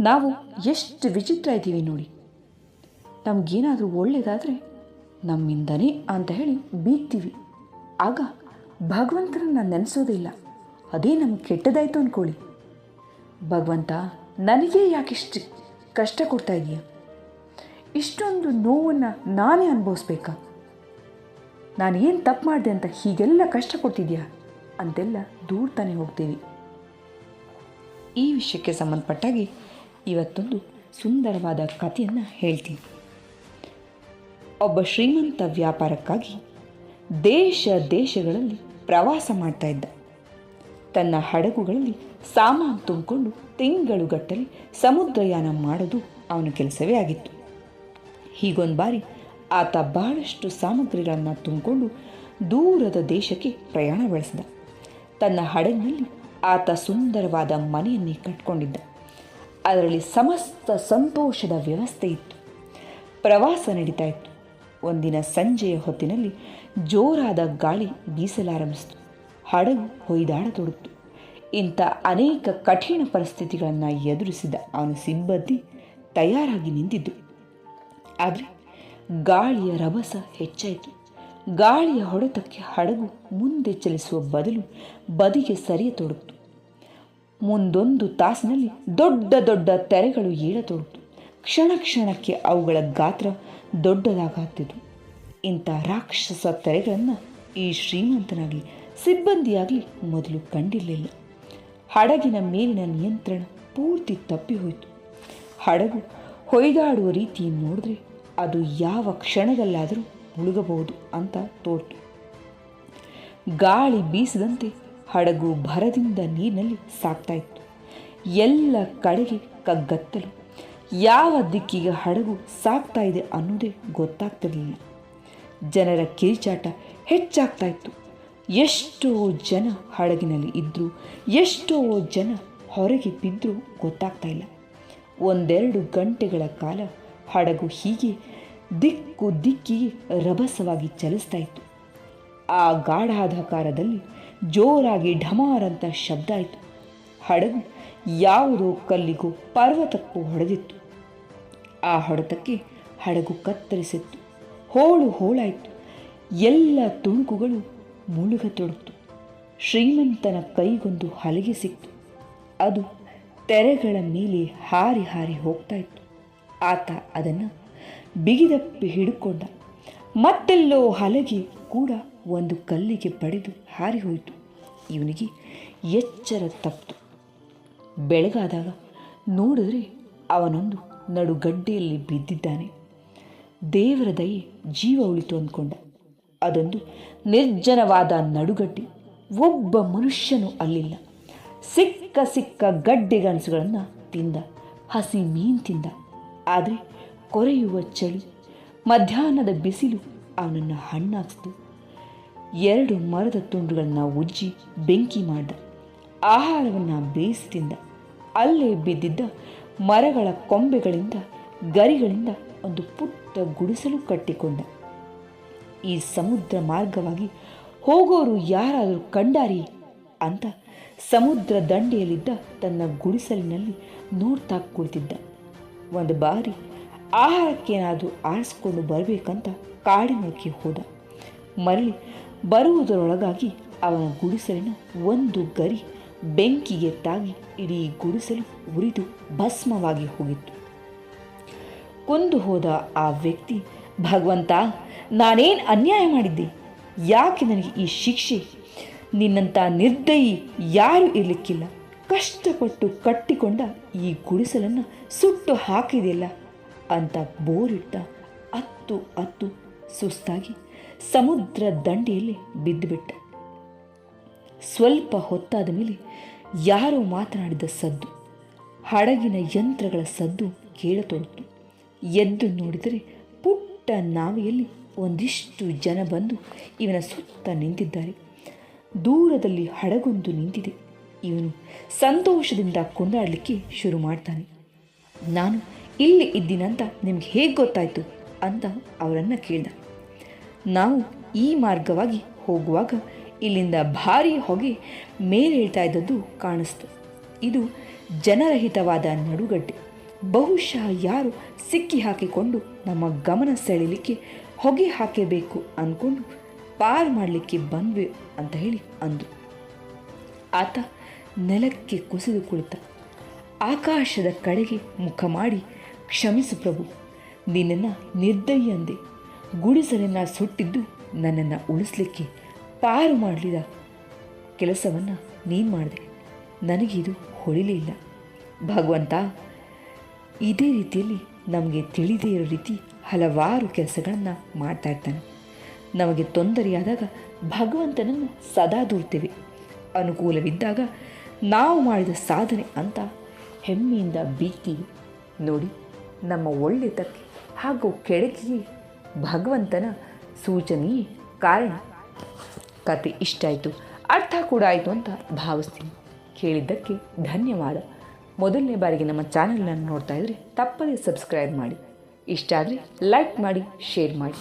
ನಾವು ಎಷ್ಟು ವಿಚಿತ್ರ ಇದ್ದೀವಿ ನೋಡಿ. ನಮಗೇನಾದರೂ ಒಳ್ಳೆಯದಾದರೆ ನಮ್ಮಿಂದನೇ ಅಂತ ಹೇಳಿ ಬೀಗ್ತೀವಿ. ಆಗ ಭಗವಂತನನ್ನು ನೆನೆಸೋದೇ ಇಲ್ಲ. ಅದೇ ನಮಗೆ ಕೆಟ್ಟದಾಯಿತು ಅಂದ್ಕೊಳ್ಳಿ, ಭಗವಂತ ನನಗೇ ಯಾಕಿಷ್ಟು ಕಷ್ಟ ಕೊಡ್ತಾ ಇದೆಯಾ, ಇಷ್ಟೊಂದು ನೋವನ್ನು ನಾನೇ ಅನುಭವಿಸ್ಬೇಕಾ, ನಾನೇನು ತಪ್ಪು ಮಾಡಿದೆ ಅಂತ ಹೀಗೆಲ್ಲ ಕಷ್ಟ ಕೊಡ್ತಿದ್ಯಾ ಅಂತೆಲ್ಲ ದೂರ್ತಾನೆ ಹೋಗ್ತೀವಿ. ಈ ವಿಷಯಕ್ಕೆ ಸಂಬಂಧಪಟ್ಟಾಗಿ ಇವತ್ತೊಂದು ಸುಂದರವಾದ ಕಥೆಯನ್ನು ಹೇಳ್ತೀನಿ. ಒಬ್ಬ ಶ್ರೀಮಂತ ವ್ಯಾಪಾರಕ್ಕಾಗಿ ದೇಶಗಳಲ್ಲಿ ಪ್ರವಾಸ ಮಾಡ್ತಾ ಇದ್ದ. ತನ್ನ ಹಡಗುಗಳಲ್ಲಿ ಸಾಮಾನು ತುಂಬಿಕೊಂಡು ತಿಂಗಳುಗಟ್ಟಲೆ ಸಮುದ್ರಯಾನ ಮಾಡೋದು ಅವನ ಕೆಲಸವೇ ಆಗಿತ್ತು. ಹೀಗೊಂದು ಬಾರಿ ಆತ ಬಹಳಷ್ಟು ಸಾಮಗ್ರಿಗಳನ್ನು ತುಂಬಿಕೊಂಡು ದೂರದ ದೇಶಕ್ಕೆ ಪ್ರಯಾಣ ಬೆಳೆಸಿದ. ತನ್ನ ಹಡಗಿನಲ್ಲಿ ಆತ ಸುಂದರವಾದ ಮನೆಯನ್ನೇ ಕಟ್ಕೊಂಡಿದ್ದ. ಅದರಲ್ಲಿ ಸಮಸ್ತ ಸಂತೋಷದ ವ್ಯವಸ್ಥೆ ಇತ್ತು. ಪ್ರವಾಸ ನಡೀತಾ ಇತ್ತು. ಒಂದಿನ ಸಂಜೆಯ ಹೊತ್ತಿನಲ್ಲಿ ಜೋರಾದ ಗಾಳಿ ಬೀಸಲಾರಂಭಿಸಿತು. ಹಡಗು ಹೊಯ್ದಾಡತೊಡಗಿತು. ಇಂಥ ಅನೇಕ ಕಠಿಣ ಪರಿಸ್ಥಿತಿಗಳನ್ನು ಎದುರಿಸಿದ ಅವನ ಸಿಬ್ಬಂದಿ ತಯಾರಾಗಿ ನಿಂತಿದ್ದು. ಆದರೆ ಗಾಳಿಯ ರಭಸ ಹೆಚ್ಚಾಯಿತು. ಗಾಳಿಯ ಹೊಡೆತಕ್ಕೆ ಹಡಗು ಮುಂದೆ ಚಲಿಸುವ ಬದಲು ಬದಿಗೆ ಸರಿಯತೊಡಗಿತು. ಮುಂದೊಂದು ತಾಸಿನಲ್ಲಿ ದೊಡ್ಡ ದೊಡ್ಡ ತೆರೆಗಳು ಏಳತೊಡಗಿತು. ಕ್ಷಣಕ್ಕೆ ಅವುಗಳ ಗಾತ್ರ ದೊಡ್ಡದಾಗುತ್ತಿತ್ತು. ಇಂಥ ರಾಕ್ಷಸ ತೆರೆಗಳನ್ನು ಈ ಶ್ರೀಮಂತನಾಗಲಿ ಸಿಬ್ಬಂದಿಯಾಗಲಿ ಮೊದಲು ಕಂಡಿರಲಿಲ್ಲ. ಹಡಗಿನ ಮೇಲಿನ ನಿಯಂತ್ರಣ ಪೂರ್ತಿ ತಪ್ಪಿ ಹೋಯಿತು. ಹಡಗು ಹೊಯ್ದಾಡುವ ರೀತಿ ನೋಡಿದ್ರೆ ಅದು ಯಾವ ಕ್ಷಣದಲ್ಲಾದರೂ ಮುಳುಗಬಹುದು ಅಂತ ತೋರ್ತು. ಗಾಳಿ ಬೀಸದಂತೆ ಹಡಗು ಭರದಿಂದ ನೀರಿನಲ್ಲಿ ಸಾಗ್ತಾ ಇತ್ತು. ಎಲ್ಲ ಕಡೆಗೆ ಕಗ್ಗತ್ತಲು. ಯಾವ ದಿಕ್ಕಿಗೆ ಹಡಗು ಸಾಗ್ತಾ ಇದೆ ಅನ್ನೋದೇ ಗೊತ್ತಾಗ್ತಿರಲಿಲ್ಲ. ಜನರ ಕಿರಿಚಾಟ ಹೆಚ್ಚಾಗ್ತಾ ಇತ್ತು. ಎಷ್ಟೋ ಜನ ಹಡಗಿನಲ್ಲಿ ಇದ್ದರೂ ಎಷ್ಟೋ ಜನ ಹೊರಗೆ ಬಿದ್ದರೂ ಗೊತ್ತಾಗ್ತಾ ಇಲ್ಲ. 1-2 ಗಂಟೆಗಳ ಕಾಲ ಹಡಗು ಹೀಗೆ ದಿಕ್ಕಿಗೆ ರಭಸವಾಗಿ ಚಲಿಸ್ತಾ ಇತ್ತು. ಆ ಗಾಢಾಧಕಾರದಲ್ಲಿ ಜೋರಾಗಿ ಢಮಾರಂತ ಶಬ್ದ ಆಯಿತು. ಹಡಗು ಯಾವುದೋ ಕಲ್ಲಿಗೂ ಪರ್ವತಕ್ಕೂ ಹೊಡೆದಿತ್ತು. ಆ ಹೊಡೆತಕ್ಕೆ ಹಡಗು ಕತ್ತರಿಸಿತ್ತು. ಹೋಳಾಯಿತು. ಎಲ್ಲ ತುಣುಕುಗಳು ಮುಳುಗತೊಡಗಿತು. ಶ್ರೀಮಂತನ ಕೈಗೊಂದು ಹಲಗೆ ಸಿಕ್ತು. ಅದು ತೆರೆಗಳ ಮೇಲೆ ಹಾರಿ ಹೋಗ್ತಾ ಇತ್ತು. ಆತ ಅದನ್ನು ಬಿಗಿದಪ್ಪಿ ಹಿಡ್ಕೊಂಡ. ಮತ್ತೆಲ್ಲೋ ಹಲಗೆ ಕೂಡ ಒಂದು ಕಲ್ಲಿಗೆ ಬಡಿದು ಹಾರಿ ಹೋಯಿತು. ಇವನಿಗೆ ಎಚ್ಚರ ತಪ್ಪಿತು. ಬೆಳಗಾದಾಗ ನೋಡಿದ್ರೆ ಅವನೊಂದು ನಡುಗಡ್ಡೆಯಲ್ಲಿ ಬಿದ್ದಿದ್ದಾನೆ. ದೇವರ ದಯೆ ಜೀವ ಉಳಿತು ಅಂದ್ಕೊಂಡ. ಅದೊಂದು ನಿರ್ಜನವಾದ ನಡುಗಡ್ಡೆ. ಒಬ್ಬ ಮನುಷ್ಯನೂ ಅಲ್ಲಿಲ್ಲ. ಸಿಕ್ಕ ಗಡ್ಡೆಗನಸುಗಳನ್ನು ತಿಂದ. ಹಸಿ ಮೀನು ತಿಂದ. ಆದರೆ ಕೊರೆಯುವ ಚಳಿ, ಮಧ್ಯಾಹ್ನದ ಬಿಸಿಲು ಅವನನ್ನು ಹಣ್ಣಾಕ್ಸಿತು. 2 ಮರದ ತುಂಡುಗಳನ್ನು ಉಜ್ಜಿ ಬೆಂಕಿ ಮಾಡಿದ. ಆಹಾರವನ್ನು ಬೇಯಿಸಿ ತಿಂದ. ಅಲ್ಲೇ ಬಿದ್ದಿದ್ದ ಮರಗಳ ಕೊಂಬೆಗಳಿಂದ ಗರಿಗಳಿಂದ ಒಂದು ಪುಟ್ಟ ಗುಡಿಸಲು ಕಟ್ಟಿಕೊಂಡ. ಈ ಸಮುದ್ರ ಮಾರ್ಗವಾಗಿ ಹೋಗೋರು ಯಾರಾದರೂ ಕಂಡಾರಿ ಅಂತ ಸಮುದ್ರ ದಂಡೆಯಲ್ಲಿದ್ದ ತನ್ನ ಗುಡಿಸಲಿನಲ್ಲಿ ನೋಡ್ತಾ ಕುಳಿತಿದ್ದ. ಒಂದು ಬಾರಿ ಆಹಾರಕ್ಕೇನಾದರೂ ಆರಿಸ್ಕೊಂಡು ಬರಬೇಕಂತ ಕಾಡಿನೊಳಕ್ಕೆ ಹೋದ. ಮರಳಿ ಬರುವುದರೊಳಗಾಗಿ ಅವನ ಗುಡಿಸಲಿನ ಒಂದು ಗರಿ ಬೆಂಕಿಗೆ ತಾಗಿ ಇಡೀ ಗುಡಿಸಲು ಉರಿದು ಭಸ್ಮವಾಗಿ ಹೋಗಿತ್ತು. ಕೊಂದು ಹೋದ ಆ ವ್ಯಕ್ತಿ, ಭಗವಂತ, ನಾನೇನು ಅನ್ಯಾಯ ಮಾಡಿದ್ದೆ? ಯಾಕೆ ನನಗೆ ಈ ಶಿಕ್ಷೆ? ನಿನ್ನಂಥ ನಿರ್ದಯಿ ಯಾರೂ ಇರಲಿಕ್ಕಿಲ್ಲ. ಕಷ್ಟಪಟ್ಟು ಕಟ್ಟಿಕೊಂಡ ಈ ಗುಡಿಸಲನ್ನು ಸುಟ್ಟು ಹಾಕಿದೆಯಲ್ಲ ಅಂತ ಬೋರಿಟ್ಟ ಅತ್ತು ಸುಸ್ತಾಗಿ ಸಮುದ್ರ ದಂಡೆಯಲ್ಲಿ ಬಿದ್ದುಬಿಟ್ಟ. ಸ್ವಲ್ಪ ಹೊತ್ತಾದ ಮೇಲೆ ಯಾರೋ ಮಾತನಾಡಿದ ಸದ್ದು, ಹಡಗಿನ ಯಂತ್ರಗಳ ಸದ್ದು ಕೇಳತೊಡಗಿತು. ಎದ್ದು ನೋಡಿದರೆ ಪುಟ್ಟ ನಾವೆಯಲ್ಲಿ ಒಂದಿಷ್ಟು ಜನ ಬಂದು ಇವನ ಸುತ್ತ ನಿಂತಿದ್ದಾರೆ. ದೂರದಲ್ಲಿ ಹಡಗೊಂದು ನಿಂತಿದೆ. ಇವನು ಸಂತೋಷದಿಂದ ಕೊಂಡಾಡಲಿಕ್ಕೆ ಶುರು ಮಾಡ್ತಾನೆ. ನಾನು ಇಲ್ಲಿ ಇದ್ದೀನಂತ ನಿಮ್ಗೆ ಹೇಗೆ ಗೊತ್ತಾಯಿತು ಅಂತ ಅವರನ್ನು ಕೇಳ್ದ. ನಾವು ಈ ಮಾರ್ಗವಾಗಿ ಹೋಗುವಾಗ ಇಲ್ಲಿಂದ ಭಾರೀ ಹೊಗೆ ಮೇಲೆ ಹೇಳ್ತಾ ಇದ್ದದ್ದು ಕಾಣಿಸ್ತು. ಇದು ಜನರಹಿತವಾದ ನಡುಗಡ್ಡೆ. ಬಹುಶಃ ಯಾರು ಸಿಕ್ಕಿ ಹಾಕಿಕೊಂಡು ನಮ್ಮ ಗಮನ ಸೆಳೀಲಿಕ್ಕೆ ಹೊಗೆ ಹಾಕಬೇಕು ಅಂದ್ಕೊಂಡು ಪಾರು ಮಾಡಲಿಕ್ಕೆ ಬಂದ್ವಿ ಅಂತ ಹೇಳಿ ಅಂದು. ಆತ ನೆಲಕ್ಕೆ ಕುಸಿದು ಕುಳಿತ. ಆಕಾಶದ ಕಡೆಗೆ ಮುಖ ಮಾಡಿ, ಕ್ಷಮಿಸು ಪ್ರಭು, ನಿನ್ನನ್ನು ನಿರ್ದಯಿ ಅಂದೆ. ಗುಡಿಸಲನ್ನು ಸುಟ್ಟಿದ್ದು ನನ್ನನ್ನು ಉಳಿಸ್ಲಿಕ್ಕೆ ಪಾರು ಮಾಡಲಿದ ಕೆಲಸವನ್ನು ನೀನು ಮಾಡಿದೆ. ನನಗಿದು ಹೊಳಿಲೇ ಇಲ್ಲ. ಭಗವಂತ ಇದೇ ರೀತಿಯಲ್ಲಿ ನಮಗೆ ತಿಳಿದೇ ಇರೋ ರೀತಿ ಹಲವಾರು ಕೆಲಸಗಳನ್ನು ಮಾಡ್ತಾ ಇರ್ತಾನೆ. ನಮಗೆ ತೊಂದರೆಯಾದಾಗ ಭಗವಂತನನ್ನು ಸದಾ ದೂರ್ತೇವೆ. ಅನುಕೂಲವಿದ್ದಾಗ ನಾವು ಮಾಡಿದ ಸಾಧನೆ ಅಂತ ಹೆಮ್ಮೆಯಿಂದ ಬೀಗ್ತೀವಿ. ನೋಡಿ, ನಮ್ಮ ಒಳ್ಳೆತಕ್ಕೆ ಹಾಗೂ ಕೆಡಕಿಗೆ ಭಗವಂತನ ಸೂಚನೆಯೇ ಕಾರಣ. ಕತೆ ಇಷ್ಟ ಆಯಿತು, ಅರ್ಥ ಕೂಡ ಆಯಿತು ಅಂತ ಭಾವಿಸ್ತೀನಿ. ಕೇಳಿದ್ದಕ್ಕೆ ಧನ್ಯವಾದ. ಮೊದಲನೇ ಬಾರಿಗೆ ನಮ್ಮ ಚಾನಲನ್ನು ನೋಡ್ತಾ ಇದ್ದರೆ ತಪ್ಪದೇ ಸಬ್ಸ್ಕ್ರೈಬ್ ಮಾಡಿ. ಇಷ್ಟ ಆದರೆ ಲೈಕ್ ಮಾಡಿ, ಶೇರ್ ಮಾಡಿ.